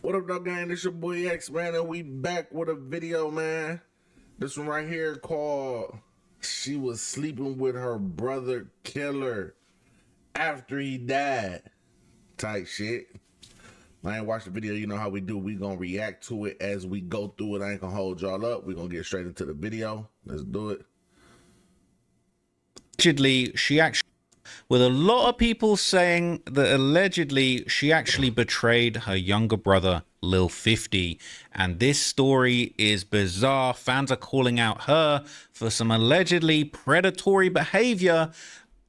What up, dog gang? It's your boy X, man, and we back with a video, man. This one right here called "She Was Sleeping with Her Brother Killer After He Died" type shit. I ain't watched the video. You know how we do. We gonna react to it as we go through it. I ain't gonna hold y'all up. We gonna get straight into the video. Let's do it. Allegedly, she actually, with a lot of people saying that allegedly she actually betrayed her younger brother, LIL 50. And this story is bizarre. Fans are calling out her for some allegedly predatory behavior.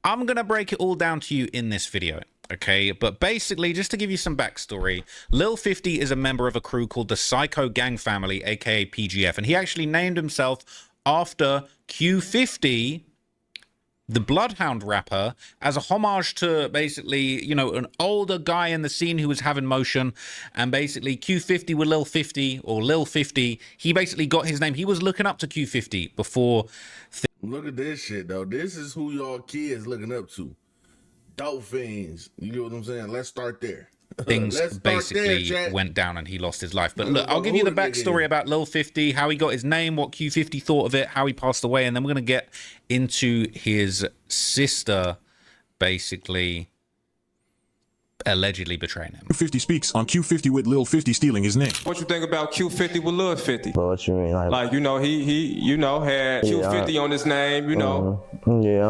I'm going to break it all down to you in this video. Okay, but basically, just to give you some backstory, LIL 50 is a member of a crew called the Psycho Gang Family, aka PGF, and he actually named himself after Q50, the Bloodhound rapper, as a homage to basically, you know, an older guy in the scene who was having motion. And basically Q50 with LIL 50, or LIL 50, he basically got his name. He was looking up to Q50 before. Look at this shit, though. This is who y'all kids looking up to. Dope fiends. You know what I'm saying? Let's start there. Things basically went down and he lost his life. But look, I'll give you the backstory about LIL 50, how he got his name, what Q50 thought of it, how he passed away, and then we're going to get into his sister basically allegedly betraying him. Q50 speaks on Q50 with LIL 50 stealing his name. What you think about Q50 with LIL 50? But what you mean? Like, you know, he had Q50 on his name, you know. Yeah,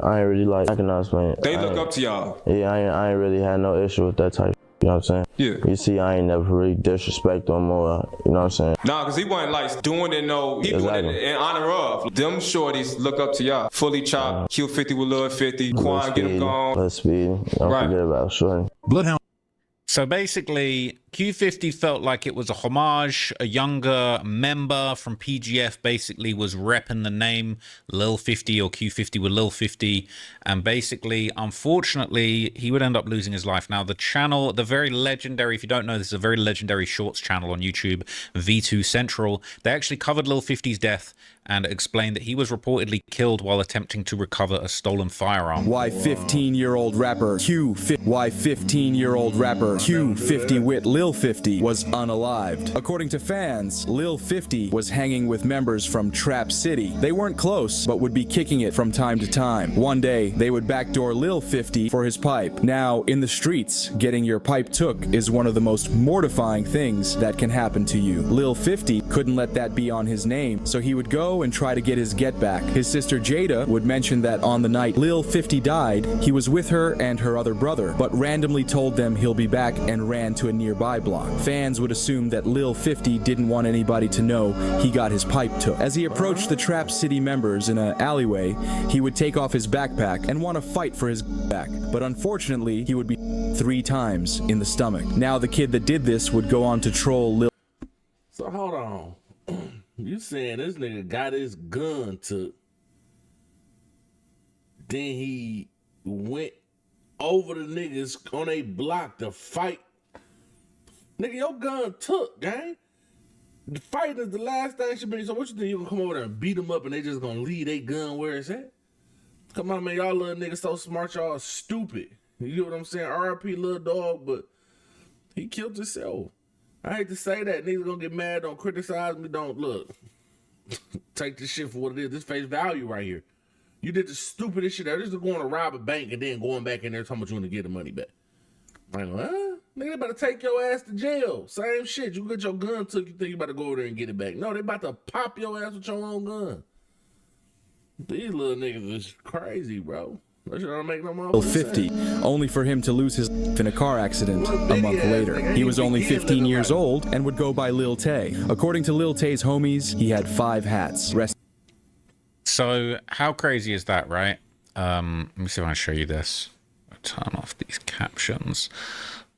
I ain't really like, I cannot explain. They look up to y'all. Yeah, I ain't really had no issue with that type. You know what I'm saying? Yeah. You see, I ain't never really disrespect them or, you know what I'm saying? Nah, because he wasn't like doing it, no, he doing it in honor of. Them shorties look up to y'all. Fully chopped, Q50 with LIL 50, Quan get him gone. Let's speed. Don't forget about Shorty. Bloodhound. So basically, Q50 felt like it was a homage. A younger member from PGF basically was repping the name LIL 50 or Q50 with LIL 50. And basically, unfortunately, he would end up losing his life. Now, the channel, the very legendary, if you don't know, this is a very legendary shorts channel on YouTube, V2 Central. They actually covered LIL 50's death and explained that he was reportedly killed while attempting to recover a stolen firearm. Why 15-year-old rapper Q50 with LIL 50 was unalived. According to fans, LIL 50 was hanging with members from Trap City. They weren't close, but would be kicking it from time to time. One day, they would backdoor LIL 50 for his pipe. Now, in the streets, getting your pipe took is one of the most mortifying things that can happen to you. LIL 50 couldn't let that be on his name, so he would go and try to get his get back. His sister Jada would mention that on the night LIL 50 died, he was with her and her other brother, but randomly told them he'll be back and ran to a nearby block. Fans would assume that LIL 50 didn't want anybody to know he got his pipe took. As he approached the Trap City members in an alleyway, he would take off his backpack and want to fight for his back, but unfortunately he would be 3 times in the stomach. Now the kid that did this would go on to troll LIL. So hold on. You saying this nigga got his gun took, then he went over the niggas on a block to fight? Nigga, your gun took, gang. The fight is the last thing should be. So what you think, you gonna come over there and beat them up and they just gonna leave their gun where it's at? Come on, man, y'all little niggas so smart, y'all stupid. You know what I'm saying? RIP little dog, but he killed himself. I hate to say that. Niggas gonna get mad, don't criticize me, don't look. Take this shit for what it is. This face value right here. You did the stupidest shit. This is going to rob a bank and then going back in there talking about you want to get the money back. Like, huh? Nigga, they better take your ass to jail. Same shit. You get your gun took, you think you about to go over there and get it back. No, they about to pop your ass with your own gun. These little niggas is crazy, bro. That shit don't make no more LIL 50, only for him to lose his life in a car accident a month later. He was only 15 years old and would go by Lil Tay. According to Lil Tay's homies, he had 5 hats. So how crazy is that, right? Let me see if I can show you this. I'll turn off these captions.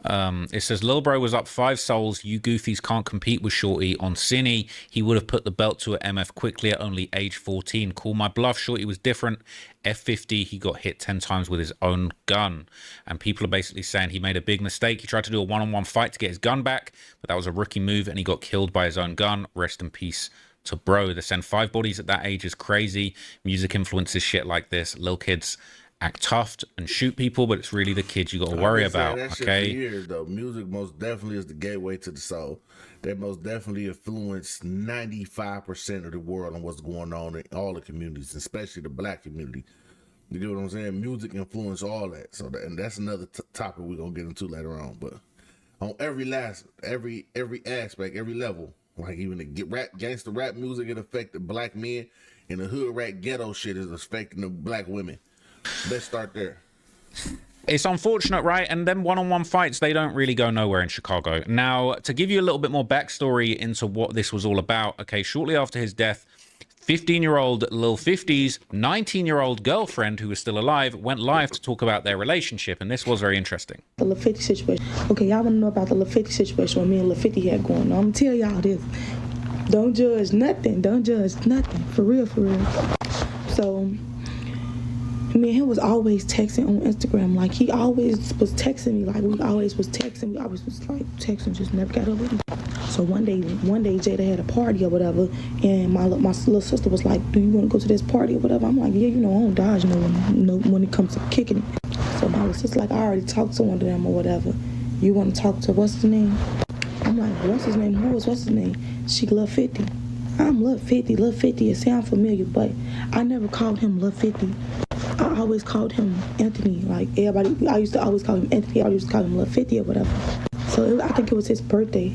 It says, Lil Bro was up 5 souls. You goofies can't compete with Shorty on Cine. He would have put the belt to an MF quickly at only age 14. Call my bluff. Shorty was different. F50, he got hit 10 times with his own gun. And people are basically saying he made a big mistake. He tried to do a one-on-one fight to get his gun back, but that was a rookie move and he got killed by his own gun. Rest in peace to bro. To send 5 bodies at that age is crazy. Music influences shit like this. Lil kids act tough and shoot people, but it's really the kids you got to worry about. That shit Okay. for years, though. Music most definitely is the gateway to the soul. That most definitely influenced 95% of the world on what's going on in all the communities, especially the black community. You get what I'm saying? Music influenced all that. So and that's another topic we're gonna get into later on. But on every aspect, every level, like even the gangster rap music, it affected black men, and the hood rap ghetto shit is affecting the black women. Let's start there. It's unfortunate, right? And then one-on-one fights, they don't really go nowhere in Chicago. Now, to give you a little bit more backstory into what this was all about, okay, shortly after his death, 15-year-old Lil 50's 19-year-old girlfriend, who was still alive, went live to talk about their relationship, and this was very interesting. The Lil 50 situation. Okay, y'all want to know about the Lil 50 situation what me and Lil 50 had going on. I'm going to tell y'all this. Don't judge nothing. Don't judge nothing. For real, for real. So, me and him was always texting on Instagram. Like, he always was texting me. Like, we always was texting. We always was, like, texting. Just never got up with him. So one day Jada had a party or whatever, and my little sister was like, do you want to go to this party or whatever? I'm like, yeah, I don't dodge when it comes to kicking it. So my little sister like, I already talked to one of them or whatever. You want to talk to what's his name? I'm like, what's his name? What's his name? She Lil 50. I'm Lil 50. Lil 50, it sounds familiar, but I never called him Lil 50. I always called him Anthony. Like, everybody, I used to always call him Anthony. I used to call him Lil 50 or whatever. So I think it was his birthday.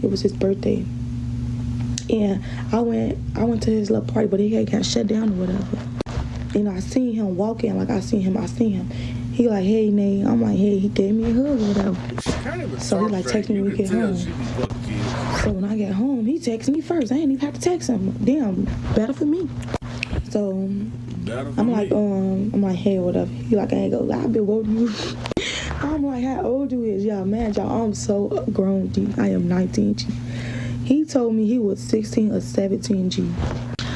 And I went to his little party, but he had got shut down or whatever. And I seen him walking, like I seen him. He like, hey, Nate. I'm like, hey, he gave me a hug or whatever. So he like texted me when we get home. So when I get home, he texted me first. I ain't even have to text him. Damn, better for me. So I'm like, hey, whatever. He like, I ain't gonna lie, I've been woke you. I'm like, how old you is? Y'all, man, y'all, I'm so grown, G. I am 19, G. He told me he was 16 or 17, G.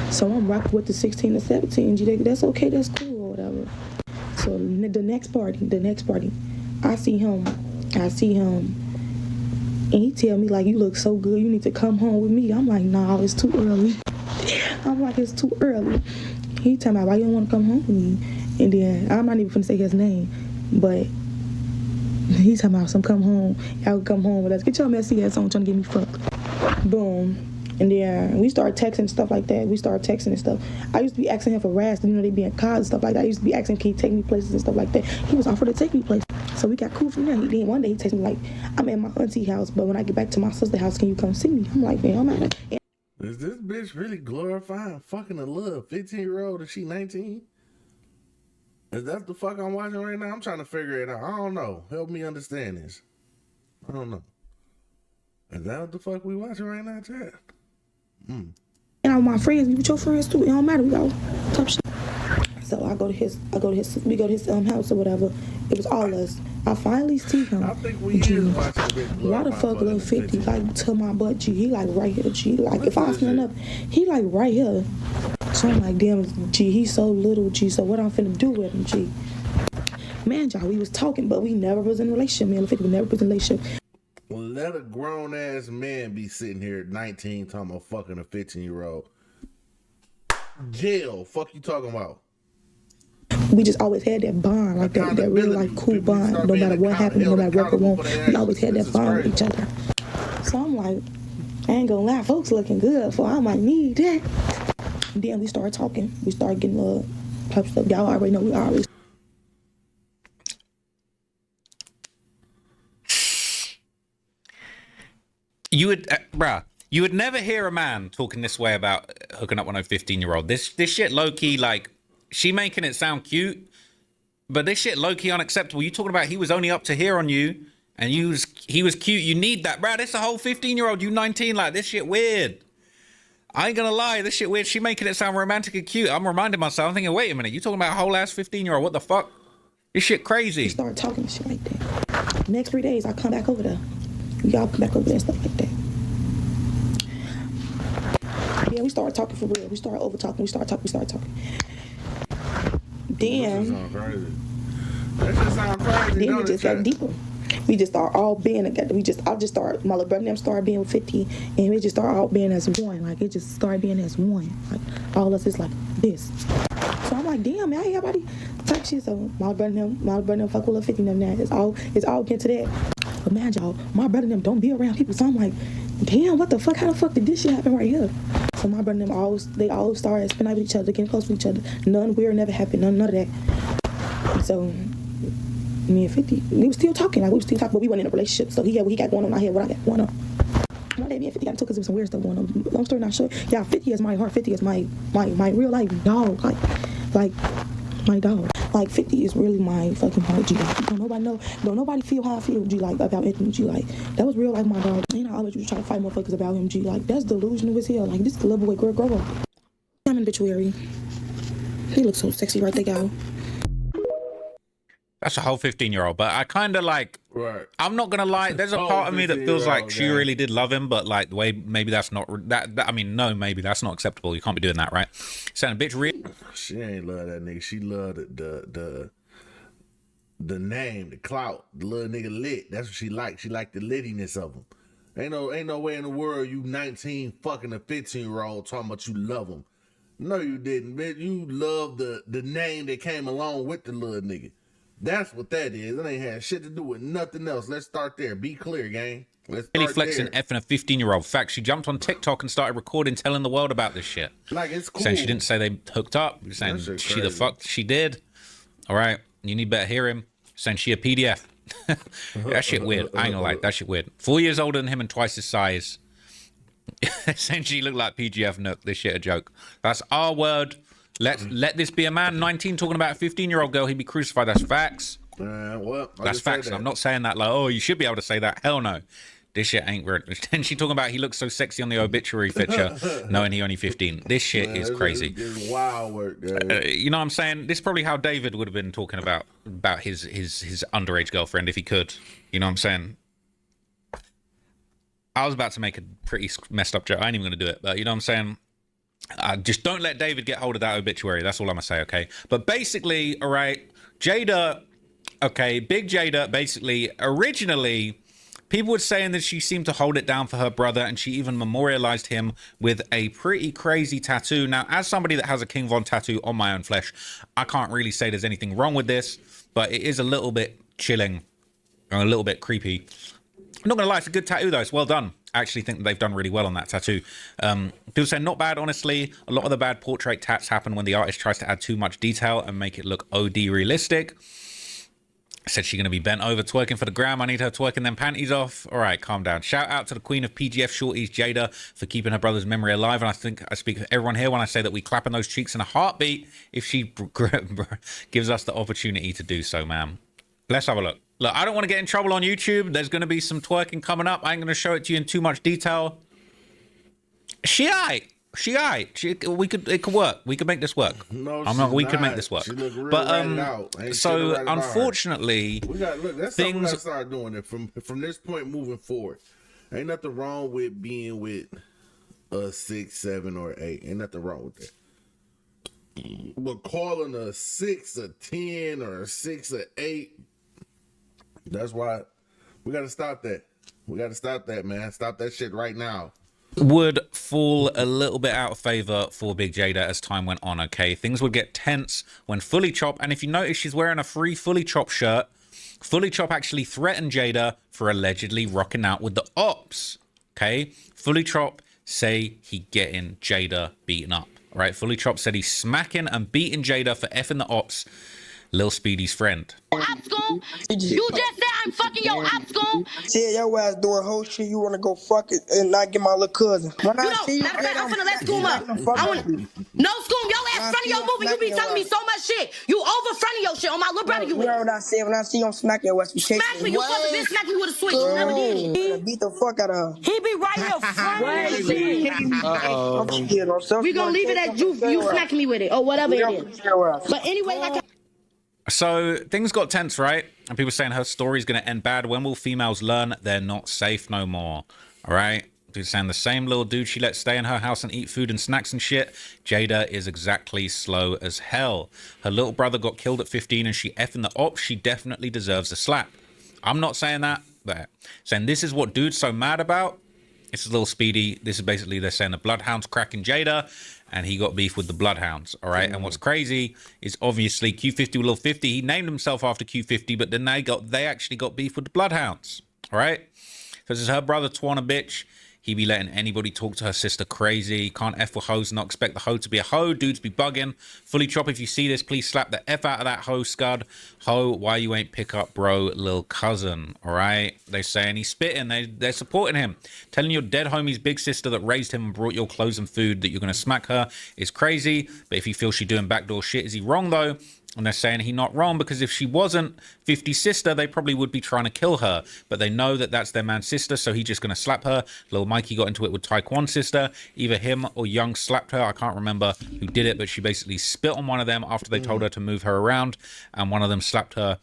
So I'm rocking with the 16 or 17, G. That's okay, that's cool or whatever. So the next party, I see him, and he tell me, like, you look so good, you need to come home with me. I'm like, nah, it's too early. I'm like, it's too early. He tell me, why you don't want to come home with me? And then, I'm not even finna say his name, but he talking about some come home, y'all come home with us. Get your messy ass on trying to get me fucked. Boom. And then we started texting stuff like that. And stuff. I used to be asking him for rides, they be in cars and stuff like that. I used to be asking, can he take me places and stuff like that. He was offered to take me places. So we got cool from there. Then one day he texted me like, I'm at my auntie house, but when I get back to my sister's house, can you come see me? I'm like, man, I'm out. Is this bitch really glorifying fucking a little 15-year-old and she 19? Is that the fuck I'm watching right now? I'm trying to figure it out. I don't know. Help me understand this. I don't know. Is that what the fuck we watching right now, Chad? And all my friends, be with your friends too. It don't matter. We got top shit. So we go to his house or whatever. It was all us. I finally see him. I think we is watching a bit. Why the fuck Lil 50 like to my butt, G? He like right here, G. Like if I stand up, he like right here. So I'm like, damn, G, he's so little, G. So what I'm finna do with him, G? Man, y'all, we was talking, but we never was in a relationship. Me and Lil 50 never was in a relationship. Well, let a grown ass man be sitting here at 19 talking about fucking a 15-year-old. Jail. Fuck you talking about? We just always had that bond, like that really like cool bond. No matter what happened, no matter what wrong, we always had that bond with each other. So I'm like, I ain't gonna lie, folks looking good, so I might need that. And then we started talking. We started getting type stuff. Y'all already know we always. You would never hear a man talking this way about hooking up with a 15-year-old. This shit low-key, like, she making it sound cute, but this shit low-key unacceptable. You talking about he was only up to here on you, and he was cute. You need that, bruh. This a whole 15-year-old. You 19, like, this shit weird. I ain't gonna lie, this shit weird. She making it sound romantic and cute. I'm reminding myself, I'm thinking, wait a minute, you talking about a whole ass 15-year-old? What the fuck? This shit crazy. We started talking and shit like that. Next 3 days, I come back over there. Y'all come back over there and stuff like that. Yeah, we started talking for real. We started over talking. We started talking. Then it just got deeper. We just start all being together. My little brother and them started being with 50, and we just started all being as one. Like, it just started being as one. Like, all of us is like this. So I'm like, damn, man, everybody, type shit. So my brother and them fuck with Lil 50 and them now. It's all getting to that. But man, y'all, my brother and them don't be around people. So I'm like, damn, what the fuck? How the fuck did this shit happen right here? So my brother and them they all started spending night with each other, getting close with each other. None weird never happened. None of that. So me and 50, we was still talking. Like we was still talking, but we weren't in a relationship. So he had what he got going on. I had what I got going on. One day me and 50 got into it because there was some weird stuff going on. Long story not short, yeah, 50 is my heart. 50 is my real life dog. Like my dog. Like 50 is really my fucking heart, G. Like, don't nobody know. Don't nobody feel how I feel, G. Like about Anthony, G. Like that was real like my dog. You know, I always used to try to fight motherfuckers about him, G. Like that's delusional as hell. Like this little boy, grow up. I'm in obituary. He looks so sexy right there, y'all. That's a whole 15-year-old, but I kind of like, right. I'm not gonna lie, there's a part of me that feels like she really did love him, but like the way, maybe that's not that I mean, no, maybe that's not acceptable. You can't be doing that, right? Saying a bitch real. She ain't love that nigga. She loved the name, the clout, the little nigga lit. That's what she liked. She liked the littiness of him. Ain't no way in the world you 19 fucking a 15-year-old talking about you love him. No, you didn't, man. You love the name that came along with the little nigga. That's what that is. It ain't had shit to do with nothing else. Let's start there. Be clear, gang. Let's start really flexing effing a 15-year-old. Fact, she jumped on TikTok and started recording, telling the world about this shit. Like, it's cool. Saying she didn't say they hooked up. Saying she the fuck she did. All right, you need better hear him. Saying she a PDF. That shit weird. I ain't gonna lie. That shit weird. 4 years older than him and twice his size. Saying she looked like PGF Nook. This shit a joke. That's our word. Let this be a man. 19 talking about a 15-year-old girl. He'd be crucified. That's facts. Well, that's facts. I'm not saying that like, oh, you should be able to say that. Hell no. This shit ain't weird. And she talking about he looks so sexy on the obituary picture, knowing he only 15. This shit is crazy. It's wild work, guys. You know what I'm saying? This is probably how David would have been talking about his underage girlfriend if he could. You know what I'm saying? I was about to make a pretty messed up joke. I ain't even going to do it. But you know what I'm saying? Just don't let David get hold of that obituary. That's all I'm going to say, okay? But basically, all right, Jada, okay, Big Jada, basically, originally, people were saying that she seemed to hold it down for her brother, and she even memorialized him with a pretty crazy tattoo. Now, as somebody that has a King Von tattoo on my own flesh, I can't really say there's anything wrong with this, but it is a little bit chilling and a little bit creepy. I'm not going to lie, it's a good tattoo, though. It's well done. I actually think that they've done really well on that tattoo. People say not bad, honestly. A lot of the bad portrait tats happen when the artist tries to add too much detail and make it look OD realistic. Said she's going to be bent over twerking for the gram. I need her twerking them panties off. All right, calm down. Shout out to the queen of PGF shorties, Jada, for keeping her brother's memory alive. And I think I speak for everyone here when I say that we clap in those cheeks in a heartbeat if she gives us the opportunity to do so, ma'am. Let's have a look. Look, I don't want to get in trouble on YouTube. There's going to be some twerking coming up. I ain't going to show it to you in too much detail. She aight. It could work. We could make this work. No, we could make this work. But so unfortunately, that's something we gotta start doing it from this point moving forward. Ain't nothing wrong with being with a 6, 7, or 8. Ain't nothing wrong with that. But calling a 6 a 10 or a 6 a 8, that's why we gotta stop that. We gotta stop that, man. Stop that shit right now. Would fall a little bit out of favor for Big Jada as time went on, okay? Things would get tense when Fully Chop, and if you notice, she's wearing a free Fully Chop shirt. Fully Chop actually threatened Jada for allegedly rocking out with the ops, okay? Fully Chop say he getting Jada beaten up, right? Fully Chop said he's smacking and beating Jada for effing the ops, Lil Speedy's friend. Op school? You just said I'm fucking your op school? See your ass doing whole shit. You wanna go fuck it and not get my little cousin. When you know, matter of fact, I'm finna let Scoom up. No, Scoom, your ass front of your movie. You be telling me so much shit. You over front of your shit on my little brother. You know what I said? When I see him smack your ass, smack me. You supposed to be smack me with a switch. You never did. Beat the fuck out of her. He be right here front of you. We gonna leave it at you smacking me with it or whatever it is. But anyway, like. So things got tense, right? And people saying her story's going to end bad. When will females learn they're not safe no more? All right? Dude saying the same little dude she let stay in her house and eat food and snacks and shit. Jada is exactly slow as hell. Her little brother got killed at 15 and she effing the ops. She definitely deserves a slap. I'm not saying that, but saying this is what dude's so mad about. This is a little speedy. This is basically they're saying the Bloodhound's cracking Jada, and he got beef with the Bloodhounds. All right. And what's crazy is obviously Q50 with Lil 50. He named himself after Q50, but then they actually got beef with the Bloodhounds. All right. So this is her brother Twana bitch. He be letting anybody talk to her sister crazy. Can't F with hoes, not expect the hoe to be a hoe. Dudes be bugging. Fully Chop, if you see this, please slap the F out of that hoe, scud. Ho, why you ain't pick up, bro, lil cousin, all right? They saying he's spitting. They're supporting him. Telling your dead homie's big sister that raised him and brought your clothes and food that you're going to smack her is crazy. But if he feels she doing backdoor shit, is he wrong, though? And they're saying he not wrong because if she wasn't 50's sister, they probably would be trying to kill her. But they know that that's their man's sister, so he's just going to slap her. Lil Mikey got into it with Taekwon's sister. Either him or Young slapped her. I can't remember who did it, but she basically spit on one of them after they told her to move her around. And one of them slapped her.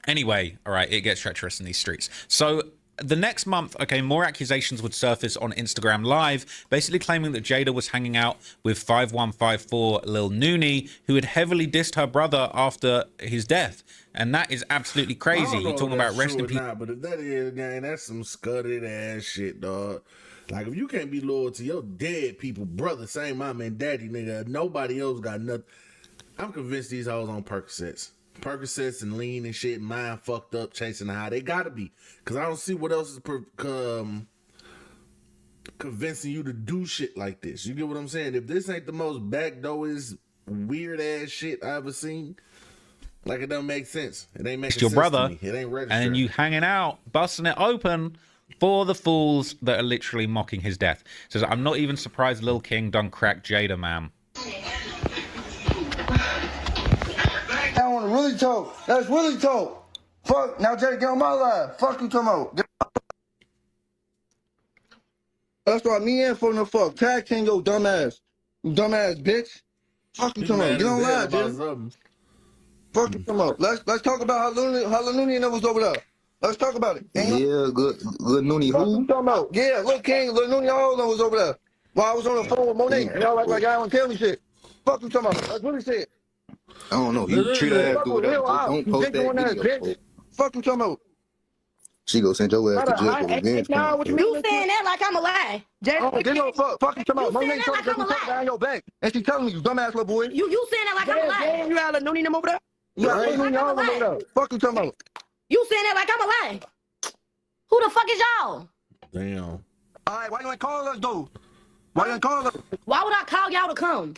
Anyway, all right, it gets treacherous in these streets. So the next month, okay, more accusations would surface on Instagram Live, basically claiming that Jada was hanging out with 5154 Lil Noonie, who had heavily dissed her brother after his death. And that is absolutely crazy. You're talking about rest in peace. But if that is, gang, that's some scudded ass shit, dog. Like, if you can't be loyal to your dead people, brother, same mama and daddy, nigga, nobody else got nothing. I'm convinced these hoes on Percocets and lean and shit, mind fucked up, chasing the high. They gotta be, because I don't see what else is convincing you to do shit like this. You get what I'm saying? If this ain't the most backdoorist, weird ass shit I ever seen, like, it don't make sense. It ain't making sense. Your brother, to me. It ain't registering. And you hanging out, busting it open for the fools that are literally mocking his death. Says, I'm not even surprised Lil King done crack Jada, ma'am. I want to really talk. That's really talk. Fuck. Now, Jada, get on my live. Fuck you talking about. That's why me and for no fuck. Tag team your dumbass. You dumbass bitch. Fuck you talking about. Get on live, Jada. Fuck you talking about. Let's talk about how Looney and them was over there. Let's talk about it. Yeah, good Noonie. Fuck Who? you talking about? Yeah, Lil King, Lil Noonie, all of them was over there. While I was on the phone with Monet. And y'all like y'all don't tell me shit. Fuck you talking about. That's what he said. I don't know. You treat her ass good. Don't post that video. Fuck you talking about. She go send your ass to jail for revenge. You saying that like I'm a lie. Oh, get no fuck. Fuck you talking about. Monet told me to down your back. And she telling me, you dumbass little boy. You saying that like I'm a lie. You had a Noonie them over there? You had a Noonie all over there. Fuck you talking about. You saying that like I'm a lie. Who the fuck is y'all? Damn. All right, why you ain't calling us, though? Why you ain't calling us? Why would I call y'all to come?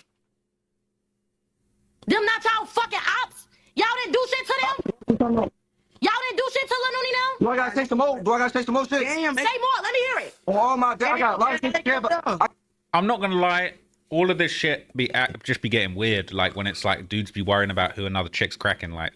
Them not y'all fucking ops? Y'all didn't do shit to them? Y'all didn't do shit to Lil Noonie now? Do I gotta say some more? Do I gotta say some more shit? Damn, say more. Let me hear it. Oh my God, I got a lot of things to care about. I'm not gonna lie. All of this shit just be getting weird. Like when it's like dudes be worrying about who another chick's cracking. Like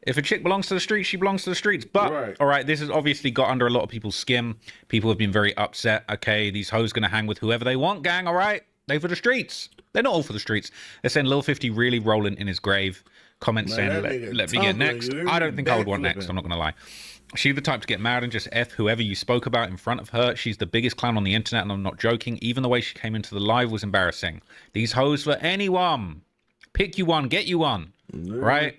if a chick belongs to the streets, she belongs to the streets. But all right, this has obviously got under a lot of people's skin. People have been very upset. Okay, these hoes gonna hang with whoever they want, gang. All right, they for the streets. They're not all for the streets. They're saying Lil 50 really rolling in his grave. Comments saying, let me get next. I don't think I would want next. I'm not going to lie. She's the type to get mad and just F whoever you spoke about in front of her. She's the biggest clown on the internet, and I'm not joking. Even the way she came into the live was embarrassing. These hoes for anyone. Pick you one, get you one. Right?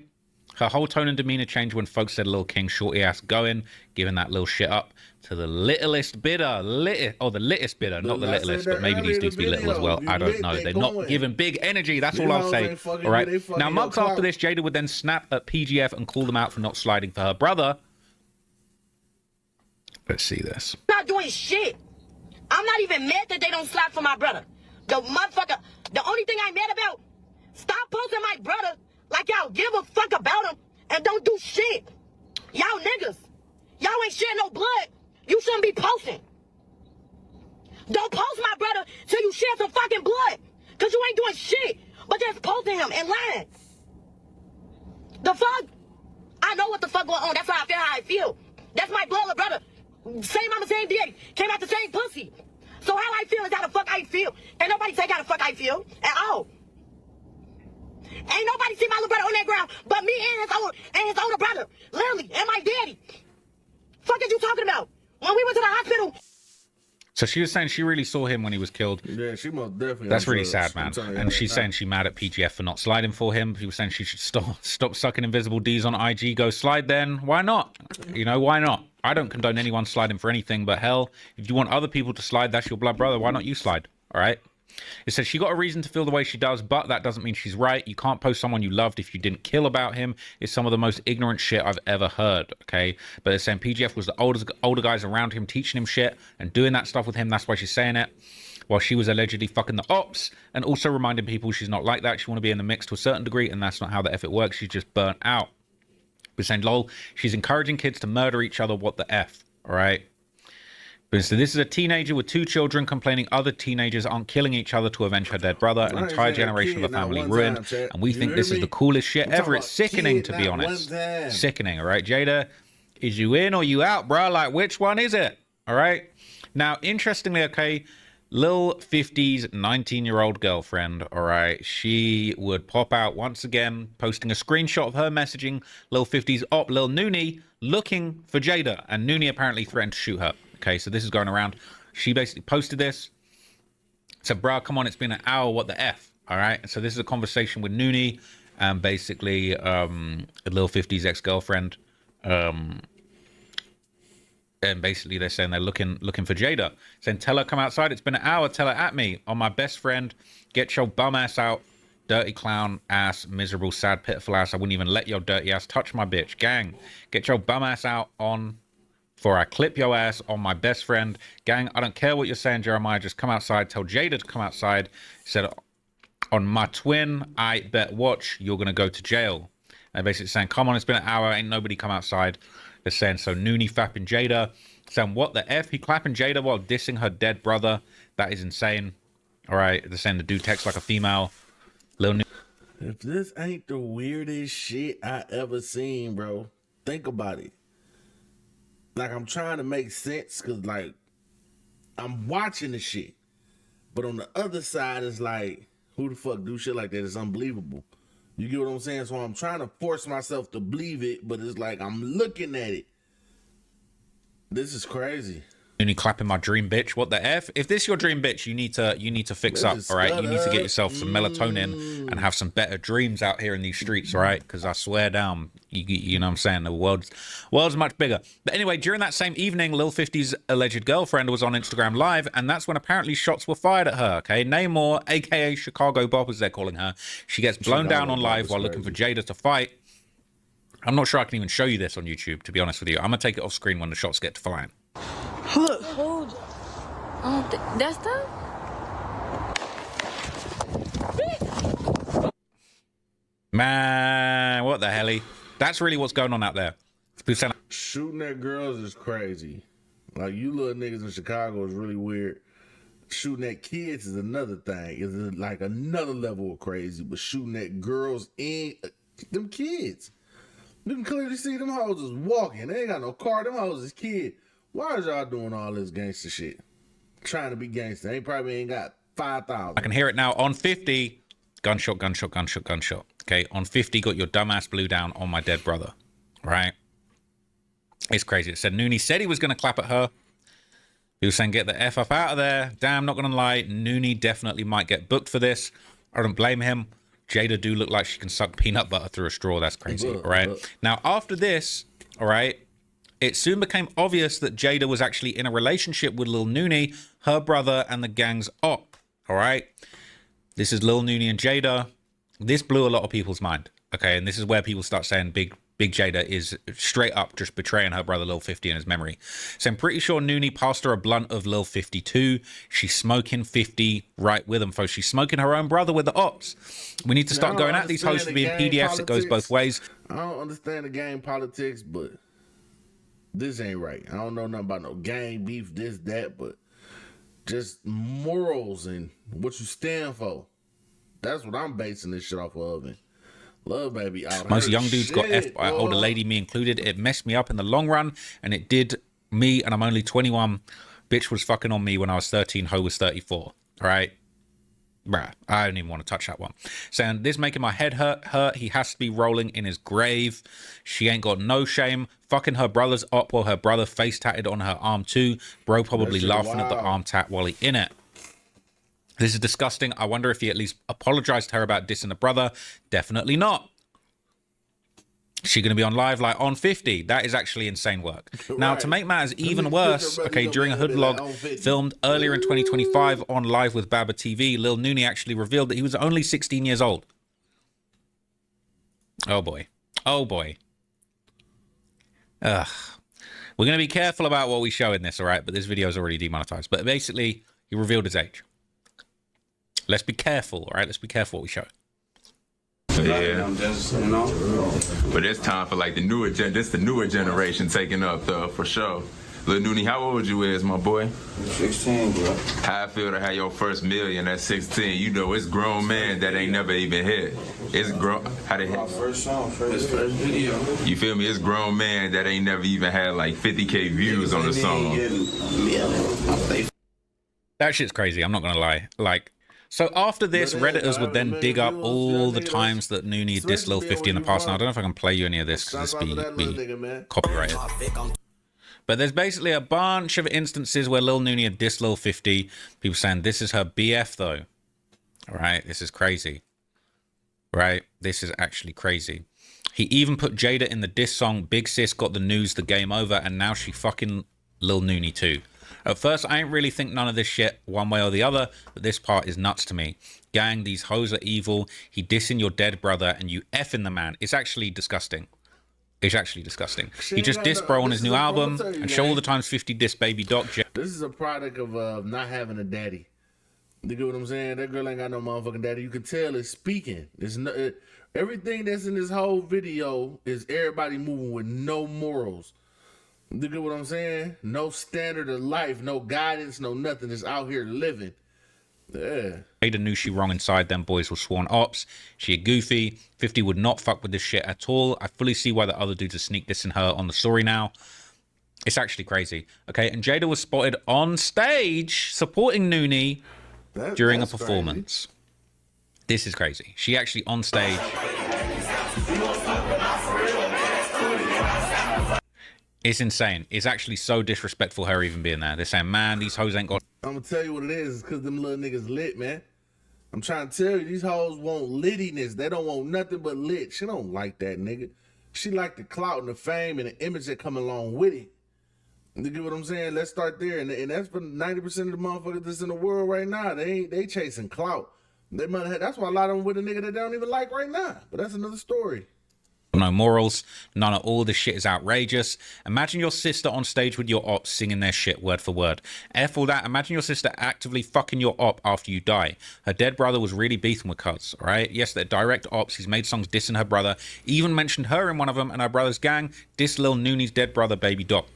Her whole tone and demeanor changed when folks said Lil King shorty ass going, giving that little shit up to the littlest bidder. The littest bidder, not the littlest, but maybe these dudes be little as well. I don't know. They're not giving big energy. That's all I'll say. All right. Now, months after this, Jada would then snap at PGF and call them out for not sliding for her brother. Let's see this. Not doing shit. I'm not even mad that they don't slap for my brother. The motherfucker, the only thing I'm mad about, stop posting my brother like y'all give a fuck about him and don't do shit. Y'all niggas, y'all ain't sharing no blood. You shouldn't be posting. Don't post my brother till you share some fucking blood. Cause you ain't doing shit but just posting him and lying. The fuck? I know what the fuck going on. That's how I feel. That's my blood brother. Same mama, same daddy. Came out the same pussy. So how I feel is how the fuck I feel. Ain't nobody say how the fuck I feel at all. Ain't nobody see my little brother on that ground but me and his older brother. Literally, and my daddy. Fuck is you talking about? When we went to the hospital. So she was saying she really saw him when he was killed. Yeah, she most definitely. That's really sad, man. And she's saying she's mad at PGF for not sliding for him. She was saying she should stop sucking invisible D's on IG. Go slide then. Why not? You know, why not? I don't condone anyone sliding for anything, but hell, if you want other people to slide, that's your blood brother. Why not you slide? All right? It says she got a reason to feel the way she does, but that doesn't mean she's right. You can't post someone you loved if you didn't kill about him. It's some of the most ignorant shit I've ever heard, okay? But they're saying PGF was the older guys around him teaching him shit and doing that stuff with him. That's why she's saying it. While she was allegedly fucking the ops and also reminding people she's not like that. She want to be in the mix to a certain degree, and that's not how the F it works. She's just burnt out. We're saying, lol, she's encouraging kids to murder each other. What the F, all right? So this is a teenager with 2 children complaining other teenagers aren't killing each other to avenge her dead brother. An entire generation of a family ruined. And we think this is the coolest shit ever. It's sickening, to be honest. Sickening, all right? Jada, is you in or you out, bro? Like, which one is it? All right? Now, interestingly, okay, Lil 50's 19-year-old girlfriend, all right, she would pop out once again, posting a screenshot of her messaging Lil 50's op, Lil Noonie, looking for Jada. And Noonie apparently threatened to shoot her. Okay, so this is going around. She basically posted this. Said, bro, come on, it's been an hour. What the F? All right. So this is a conversation with Noonie and basically Lil 50's ex-girlfriend. And basically they're saying they're looking for Jada. Saying, tell her come outside. It's been an hour. Tell her at me. On my best friend. Get your bum ass out. Dirty clown ass. Miserable, sad, pitiful ass. I wouldn't even let your dirty ass touch my bitch. Gang. Get your bum ass out on... For I clip your ass on my best friend. Gang, I don't care what you're saying, Jeremiah. Just come outside. Tell Jada to come outside. He said, on my twin, I bet watch, you're going to go to jail. They're basically saying, come on, it's been an hour. Ain't nobody come outside. They're saying, so Noonie fapping Jada. Saying, what the F? He clapping Jada while dissing her dead brother. That is insane. All right. They're saying the dude texts like a female. Lil Noonie. If this ain't the weirdest shit I ever seen, bro, think about it. Like, I'm trying to make sense because, like, I'm watching the shit. But on the other side, it's like, who the fuck do shit like that? It's unbelievable. You get what I'm saying? So I'm trying to force myself to believe it, but it's like I'm looking at it. This is crazy. Noonie clapping my dream bitch. What the F? If this is your dream bitch, you need to fix up, all right? You need to get yourself some melatonin and have some better dreams out here in these streets, all right? Because I swear down, you know what I'm saying? The world's much bigger. But anyway, during that same evening, Lil 50's alleged girlfriend was on Instagram Live, and that's when apparently shots were fired at her, okay? Namor, a.k.a. Chicago Bob, as they're calling her. She gets blown down on live while looking for Jada to fight. I'm not sure I can even show you this on YouTube, to be honest with you. I'm going to take it off screen when the shots get to flying. Hold. That's the. Man, what the hell? That's really what's going on out there. Shooting at girls is crazy. Like, you little niggas in Chicago is really weird. Shooting at kids is another thing. It's like another level of crazy. But shooting at girls and them kids. You can clearly see them hoes is walking. They ain't got no car. Them hoes is kids. Why is y'all doing all this gangster shit? Trying to be gangster. They probably ain't got 5,000. I can hear it now. On 50, gunshot, gunshot, gunshot, gunshot. Okay, on 50, got your dumbass blew down on my dead brother. Right? It's crazy. It said Noonie said he was going to clap at her. He was saying, get the F up out of there. Damn, not going to lie. Noonie definitely might get booked for this. I don't blame him. Jada do look like she can suck peanut butter through a straw. That's crazy. All right? Now, after this, all right, it soon became obvious that Jada was actually in a relationship with Lil Noonie, her brother, and the gang's op. All right? This is Lil Noonie and Jada. This blew a lot of people's mind. Okay? And this is where people start saying Big Jada is straight up just betraying her brother Lil 50 in his memory. So I'm pretty sure Noonie passed her a blunt of Lil 52. She's smoking 50 right with him, folks. She's smoking her own brother with the ops. We need to start going at these hoes for being PDFs. It goes both ways. I don't understand the game politics, but this ain't right. I don't know nothing about no gang beef, this, that, but just morals and what you stand for. That's what I'm basing this shit off of. And Love Baby out. Most young dudes got F by an older lady, me included. It messed me up in the long run, and it did me, and I'm only 21. Bitch was fucking on me when I was 13. Ho was 34. All right? Bruh, I don't even want to touch that one. Saying, this making my head hurt. He has to be rolling in his grave. She ain't got no shame. Fucking her brother's up while her brother face tatted on her arm too. Bro probably laughing at the arm tat while he in it. This is disgusting. I wonder if he at least apologized to her about dissing the brother. Definitely not. She going to be on live like on 50. That is actually insane work. Now, to make matters even worse, okay, during a hood vlog filmed earlier in 2025 on Live with Baba TV, Lil Nooney actually revealed that he was only 16 years old. Oh boy. Oh boy. Ugh. We're going to be careful about what we show in this, all right? But this video is already demonetized. But basically, he revealed his age. Let's be careful, all right? Let's be careful what we show. Yeah, but it's time for like the newer generation taking up though, for sure. Lil Nooney, how old you is, my boy? 16, bro. How I feel to have your first million at 16. You know, it's grown man that ain't never even hit. It's grown. How they hit? My first song, first video. You feel me? It's grown man that ain't never even had like 50K views on the song. That shit's crazy. I'm not gonna lie. Like. So after this, Redditors would then dig up all the times that Nooney dissed Lil 50 in the past. Now, I don't know if I can play you any of this because this be copyrighted. But there's basically a bunch of instances where Lil Nooney had dissed Lil 50. People saying, this is her BF, though. All right, this is crazy. Right? This is actually crazy. He even put Jada in the diss song, Big Sis Got the News, the Game Over, and now she fucking Lil Nooney too. At first, I ain't really think none of this shit one way or the other, but this part is nuts to me. Gang, these hoes are evil. He dissing your dead brother and you effing the man. It's actually disgusting. It's actually disgusting. He just dissed bro on his new album and show all the times 50 diss baby doc. This is a product of not having a daddy. You get what I'm saying? That girl ain't got no motherfucking daddy. You can tell it's speaking. It's no, everything that's in this whole video is everybody moving with no morals. You get what I'm saying? No standard of life, no guidance, no nothing. Just out here living. Yeah. Jada knew she wrong inside. Them boys were sworn ops. She a goofy. 50 would not fuck with this shit at all. I fully see why the other dudes are sneak dissing her on the story now. It's actually crazy. Okay, and Jada was spotted on stage supporting Nooney during a performance. Crazy. This is crazy. She actually on stage. It's insane. It's actually so disrespectful her even being there. They're saying, man, these hoes ain't got... I'm going to tell you what it is. It's because them little niggas lit, man. I'm trying to tell you, these hoes want littiness. They don't want nothing but lit. She don't like that, nigga. She like the clout and the fame and the image that come along with it. You get what I'm saying? Let's start there. And that's for 90% of the motherfuckers that's in the world right now. They chasing clout. That's why a lot of them with a nigga that they don't even like right now. But that's another story. No morals, none at all. This shit is outrageous. Imagine your sister on stage with your ops singing their shit word for word. F all that. Imagine your sister actively fucking your op after you die. Her dead brother was really beefing with cuz, all right? Yes, they're direct ops. He's made songs dissing her brother. Even mentioned her in one of them, and her brother's gang diss Lil Nooney's dead brother, Baby Doc.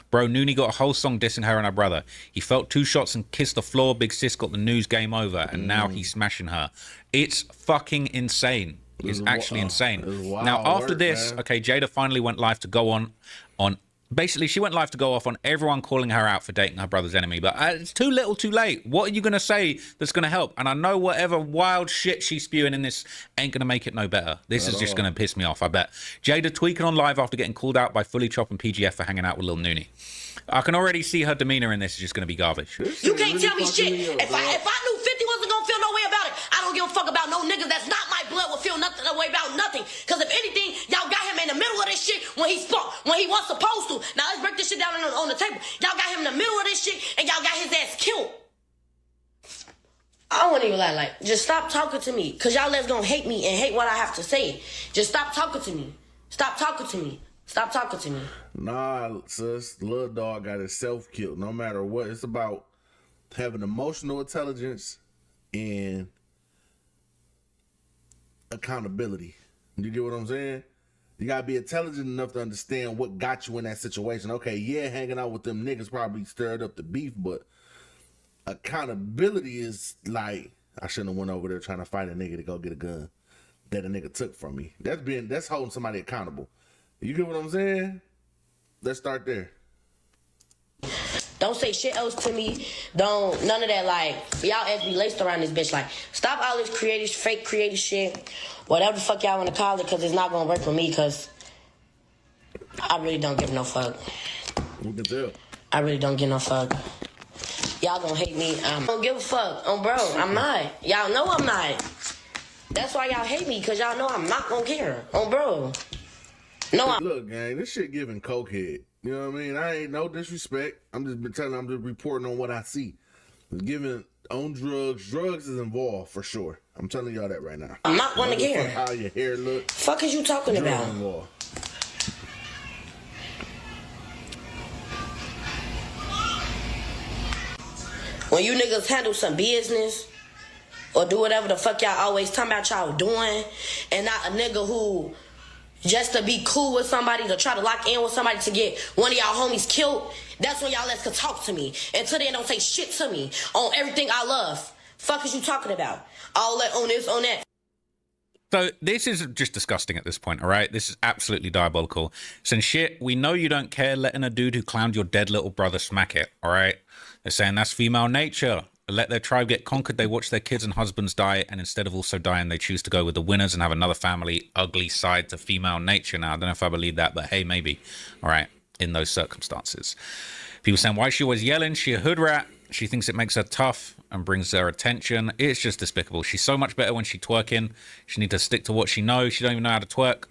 Bro, Nooney got a whole song dissing her and her brother. He felt 2 shots and kissed the floor. Big Sis got the news, game over, and now he's smashing her. It's fucking insane. It's actually insane. Now, after this, okay, Jada finally went live to go on basically, she went live to go off on everyone calling her out for dating her brother's enemy. But it's too little, too late. What are you going to say that's going to help? And I know whatever wild shit she's spewing in this ain't going to make it no better. This is just going to piss me off, I bet. Jada tweaking on live after getting called out by Fully Chop and PGF for hanging out with Lil Nooney. I can already see her demeanor in this is just going to be garbage. You can't tell me shit. If I knew 50 wasn't going to feel no way about it, I don't give a fuck about no niggas that's not my blood will feel nothing no way about nothing. Because if anything, y'all got him in the middle of this shit when he was supposed to. Now let's break this shit down on the table. Y'all got him in the middle of this shit and y'all got his ass killed. I wouldn't even lie, like, just stop talking to me. Because y'all let's gonna hate me and hate what I have to say. Just stop talking to me. Stop talking to me. Stop talking to me. Nah, sis, little dog got himself killed. No matter what, it's about having emotional intelligence and accountability. You get what I'm saying? You gotta be intelligent enough to understand what got you in that situation. Okay, yeah, hanging out with them niggas probably stirred up the beef, but accountability is like, I shouldn't have went over there trying to fight a nigga to go get a gun that a nigga took from me. That's holding somebody accountable. You get what I'm saying? Let's start there. Don't say shit else to me. Don't, none of that, like, y'all ass be laced around this bitch. Like, stop all this creative, fake creative shit. Whatever the fuck y'all want to call it, because it's not going to work for me, because I really don't give no fuck. You can tell. I really don't give no fuck. Y'all gonna hate me. I don't give a fuck. Bro, I'm not. Y'all know I'm not. That's why y'all hate me, because y'all know I'm not gonna care. Bro. No, Look, gang, this shit giving cokehead. You know what I mean? I ain't no disrespect. I'm just reporting on what I see. Giving on drugs. Drugs is involved for sure. I'm telling y'all that right now. I'm not gonna care. How your hair look. Fuck is you talking about? Involved. When you niggas handle some business or do whatever the fuck y'all always talking about y'all doing, and not a nigga who just to be cool with somebody, to try to lock in with somebody to get one of y'all homies killed, that's when y'all let's could talk to me. Until then, don't say shit to me on everything I love. Fuck is you talking about? All that on this, on that. So this is just disgusting at this point, all right? This is absolutely diabolical. Since shit, we know you don't care letting a dude who clowned your dead little brother smack it, all right? They're saying that's female nature. Let their tribe get conquered, they watch their kids and husbands die, and instead of also dying, they choose to go with the winners and have another family. Ugly side to female nature. Now, I don't know if I believe that, but hey, maybe. All right, in those circumstances. People saying, why is she always yelling? She a hood rat. She thinks it makes her tough and brings her attention. It's just despicable. She's so much better when she's twerking. She need to stick to what she knows. She don't even know how to twerk.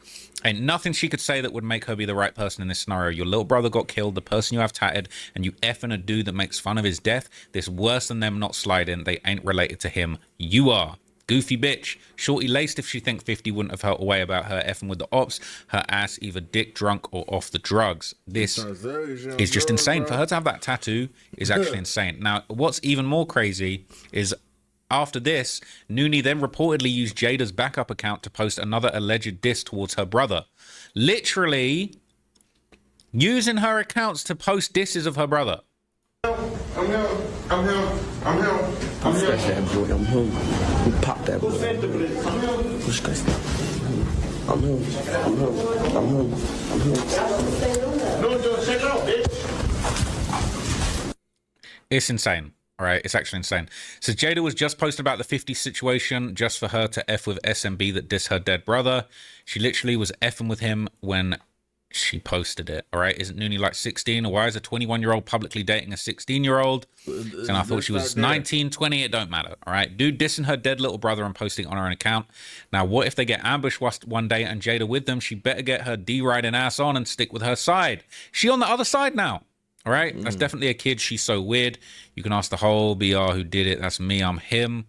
Ain't nothing she could say that would make her be the right person in this scenario. Your little brother got killed, the person you have tatted, and you effing a dude that makes fun of his death. This worse than them not sliding. They ain't related to him. You are. Goofy bitch. Shorty laced if she think 50 wouldn't have felt away about her effing with the ops. Her ass either dick drunk or off the drugs. This is just insane. For her to have that tattoo is actually insane. Now, what's even more crazy is after this, Noonie then reportedly used Jada's backup account to post another alleged diss towards her brother. Literally using her accounts to post disses of her brother. I'm him. Scratch that boy. I'm him. We pop that boy. Scratch that. I'm him. No, don't check out, bitch. It's insane. All right, it's actually insane. So Jada was just posting about the 50 situation just for her to F with SMB that dissed her dead brother. She literally was effing with him when she posted it. All right, isn't Noonie like 16? Or why is a 21-year-old publicly dating a 16-year-old? And I thought she was 19, 20, it don't matter. All right, dude dissing her dead little brother and posting on her own account. Now, what if they get ambushed one day and Jada with them? She better get her D-riding ass on and stick with her side. She on the other side now. All right, that's definitely a kid. She's so weird. You can ask the whole BR who did it. That's me. I'm him.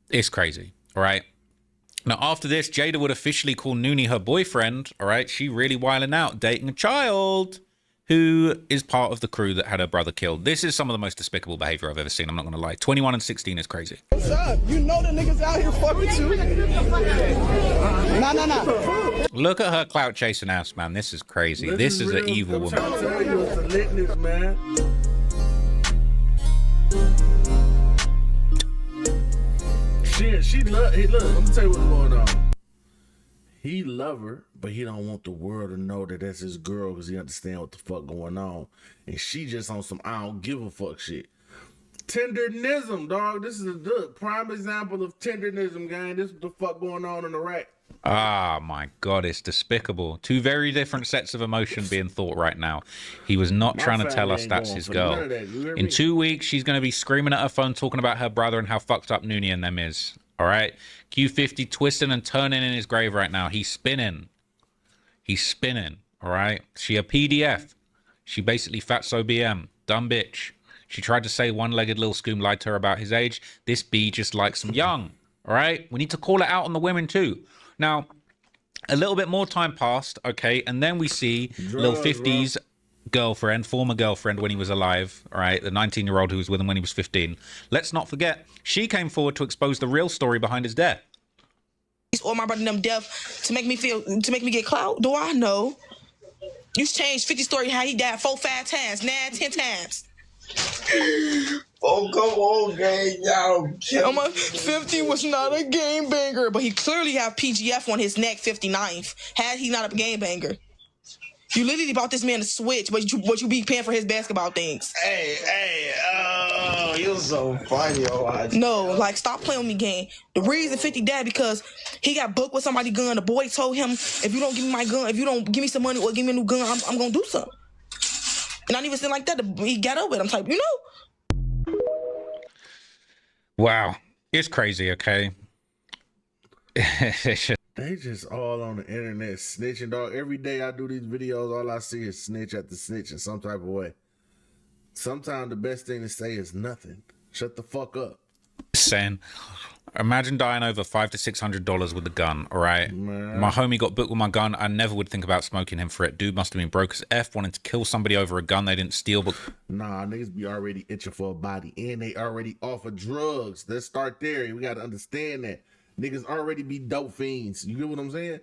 It's crazy. All right. Now, after this, Jada would officially call Noonie her boyfriend. All right. She really wilding out, dating a child who is part of the crew that had her brother killed. This is some of the most despicable behavior I've ever seen. I'm not going to lie. 21 and 16 is crazy. What's up? You know the niggas out here fucking too. Nah. Look at her clout chasing ass, man. This is crazy. This is an evil woman. I'm telling you, it's the litness, man. She love. Hey, look, I'm gonna tell you what's going on. He love her, but he don't want the world to know that that's his girl because he understand what the fuck going on. And she just on some I don't give a fuck shit. Tendernism, dog. This is a good prime example of tendernism, gang. This is what the fuck going on in Iraq. Ah, my God, it's despicable. Two very different sets of emotion being thought right now. He was not trying to tell us that's his girl. In 2 weeks, she's going to be screaming at her phone, talking about her brother and how fucked up Noonie and them is. All right? Q50 twisting and turning in his grave right now. He's spinning. He's spinning. All right? She a PDF. She basically fatso BM. Dumb bitch. She tried to say one-legged little scoom lied to her about his age. This B just likes him young. All right? We need to call it out on the women too. Now, a little bit more time passed, okay, and then we see Lil 50's girlfriend, former girlfriend when he was alive, all right, the 19-year-old who was with him when he was 15. Let's not forget, she came forward to expose the real story behind his death. Or my brother them death to make me get clout? Do I know? You changed 50 story how he died 4-5 times, 9-10 times. Oh, come on, gang, y'all. 50 was not a game banger, but he clearly have PGF on his neck 59th. Had he not a game banger? You literally bought this man a Switch, but you be paying for his basketball things. Hey, you're so funny, No, like, stop playing with me, gang. The reason 50 died because he got booked with somebody's gun. The boy told him, if you don't give me my gun, if you don't give me some money or give me a new gun, I'm gonna do something. And not even saying like that, he got up with him, type, you know? Wow. It's crazy, okay? They just all on the internet snitching, dog. Every day I do these videos, all I see is snitch after snitch in some type of way. Sometimes the best thing to say is nothing. Shut the fuck up. Saying, imagine dying over $500 to $600 with a gun, all right? Man. My homie got booked with my gun. I never would think about smoking him for it. Dude must have been broke as F, wanting to kill somebody over a gun they didn't steal. But nah, niggas be already itching for a body, and they already off of drugs. Let's start there. We got to understand that. Niggas already be dope fiends. You get what I'm saying?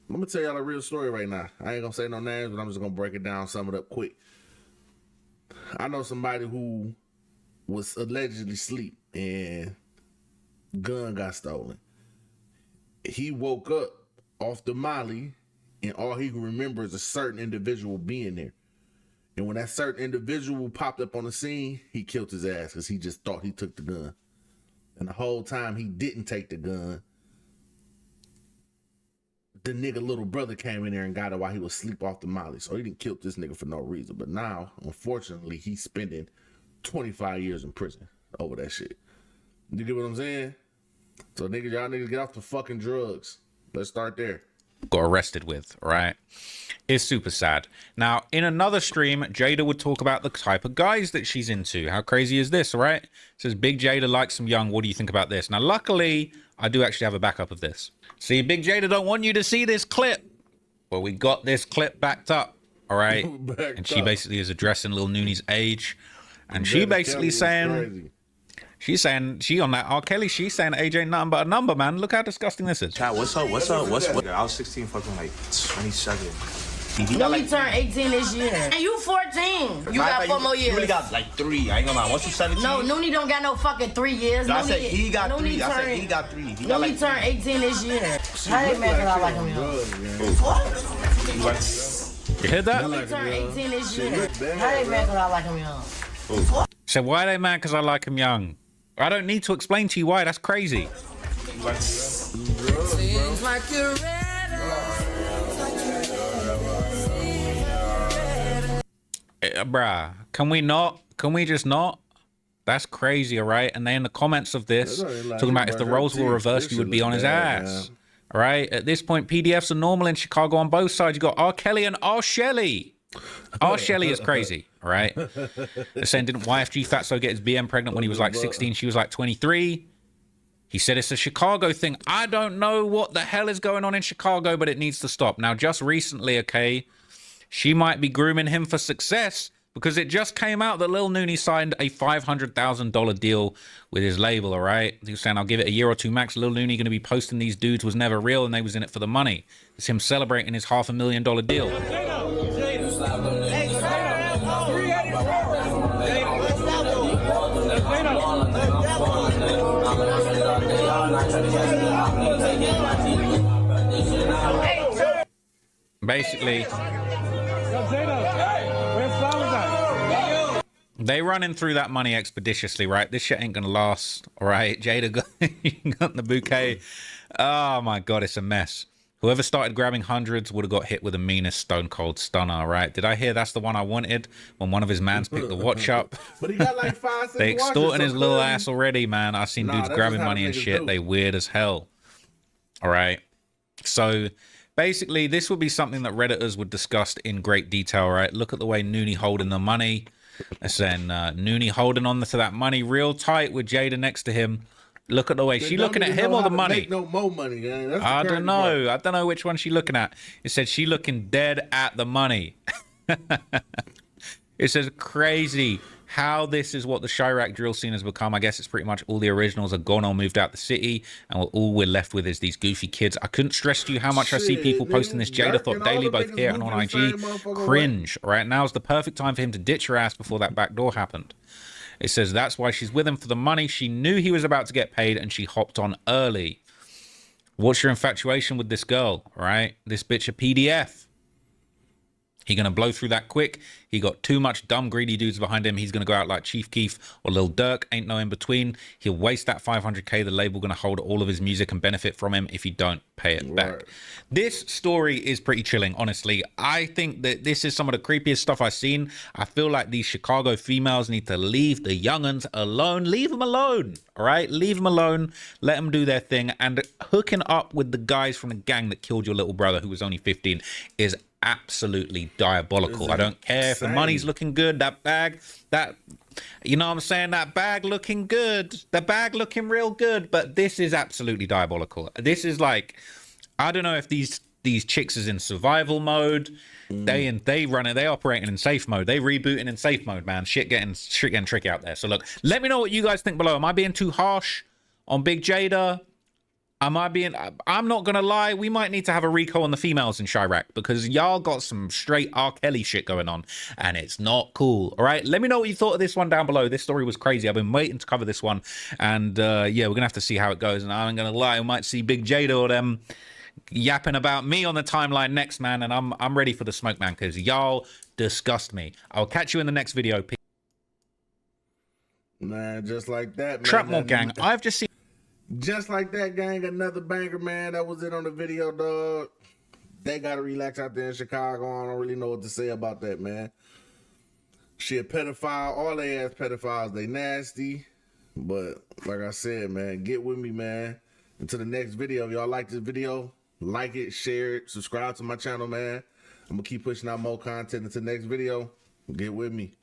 I'm going to tell y'all a real story right now. I ain't going to say no names, but I'm just going to break it down, sum it up quick. I know somebody who was allegedly asleep and gun got stolen. He woke up off the Molly and all he can remember is a certain individual being there. And when that certain individual popped up on the scene, he killed his ass because he just thought he took the gun. And the whole time he didn't take the gun, the nigga little brother came in there and got it while he was asleep off the Molly. So he didn't kill this nigga for no reason. But now, unfortunately, he's spending 25 years in prison over that shit. You get what I'm saying? So niggas, y'all niggas get off the fucking drugs. Let's start there. got arrested with, right? It's super sad. Now, in another stream, Jada would talk about the type of guys that she's into. How crazy is this, right? It says, Big Jada likes some young. What do you think about this? Now, luckily, I do actually have a backup of this. See, Big Jada don't want you to see this clip. Well, we got this clip backed up, all right? And she basically is addressing Lil Nooney's age. And she basically saying... She's saying, she on that R. Kelly, she's saying age ain't nothing but a number, man. Look how disgusting this is. Chat, what's up? I was 16, fucking like 27. You turned 18 this year. And you 14. You got 4 more years. You really got like 3. I ain't gonna lie. Once you 17. No, Noonie don't got no fucking 3 years. No, I said he got 3. I said he got 3. He got Noonie turned 18 this year. How they mad because I like him young? What? You heard that? Noonie turned 18 this year. How they mad because I like him young? So why are they mad because I like him young? I don't need to explain to you why. That's crazy. Seems like you're Bruh, can we not? Can we just not? That's crazy, all right? And they in the comments of this, talking about if the roles were reversed, you would be on his ass. All right? At this point, PDFs are normal in Chicago on both sides. You got R. Kelly and R. Shelley. R. Shelley is crazy, all right? They're saying, didn't YFG Fatso get his BM pregnant when he was like 16? She was like 23. He said it's a Chicago thing. I don't know what the hell is going on in Chicago, but it needs to stop. Now, just recently, okay, she might be grooming him for success because it just came out that Lil Nooney signed a $500,000 deal with his label, all right? He was saying, I'll give it a year or two max. Lil Nooney going to be posting these dudes was never real and they was in it for the money. It's him celebrating his $500,000 deal. Basically, they running through that money expeditiously, right? This shit ain't gonna last, all right? Jada got the bouquet. Oh my God, it's a mess. Whoever started grabbing hundreds would have got hit with the meanest stone cold stunner, all right? Did I hear that's the one I wanted when one of his mans picked the watch up? But he got like 5 cents. They extorting his little ass already, man. I've seen dudes grabbing money and shit. They weird as hell. All right. So basically, this would be something that Redditors would discuss in great detail, right? Look at the way Nooney holding the money. And then Nooney holding on to that money real tight with Jada next to him. Look at the way she looking at him or the money. No more money, man. That's I don't know. I don't know which one she looking at. It said she looking dead at the money. It says crazy how this is what the Chirac drill scene has become. I guess it's pretty much all the originals are gone or moved out the city, and all we're left with is these goofy kids. I couldn't stress to you how much I see people posting this Jada Thought daily, both here and on IG. Cringe. All right, now's the perfect time for him to ditch her ass before that back door happened. It says that's why she's with him for the money. She knew he was about to get paid, and she hopped on early. What's your infatuation with this girl, all right? This bitch a PDF. He's going to blow through that quick. He got too much dumb, greedy dudes behind him. He's going to go out like Chief Keef or Lil Durk. Ain't no in between. He'll waste that 500K. The label going to hold all of his music and benefit from him if he don't pay it back. This story is pretty chilling, honestly. I think that this is some of the creepiest stuff I've seen. I feel like these Chicago females need to leave the young'uns alone. Leave them alone, all right? Leave them alone. Let them do their thing. And hooking up with the guys from the gang that killed your little brother who was only 15 is absolutely diabolical. I don't care if the money's looking good, that bag, that, you know what I'm saying, that bag looking good, the bag looking real good, but this is absolutely diabolical. This is like, I don't know if these chicks is in survival mode. They run it, they operating in safe mode, they rebooting in safe mode, man. Shit getting tricky out there. So look, let me know what you guys think below. Am I being too harsh on Big Jada? I'm not gonna lie, we might need to have a recall on the females in Chirac because y'all got some straight R. Kelly shit going on and it's not cool. All right, let me know what you thought of this one down below. This story was crazy. I've been waiting to cover this one, and yeah, we're gonna have to see how it goes. And I'm gonna lie, we might see Big Jada or them yapping about me on the timeline next, man. And I'm ready for the smoke, man, because y'all disgust me. I'll catch you in the next video. Man, just like that, man. Trapmore gang, I've just seen. Just like that, gang, another banger, man. That was it on the video, dog. They gotta relax out there in Chicago. I don't really know what to say about that, man. She a pedophile. All they ass pedophiles, they nasty. But like I said, man, get with me, man. Until the next video. If y'all like this video, like it, share it, subscribe to my channel, man. I'm gonna keep pushing out more content until the next video. Get with me.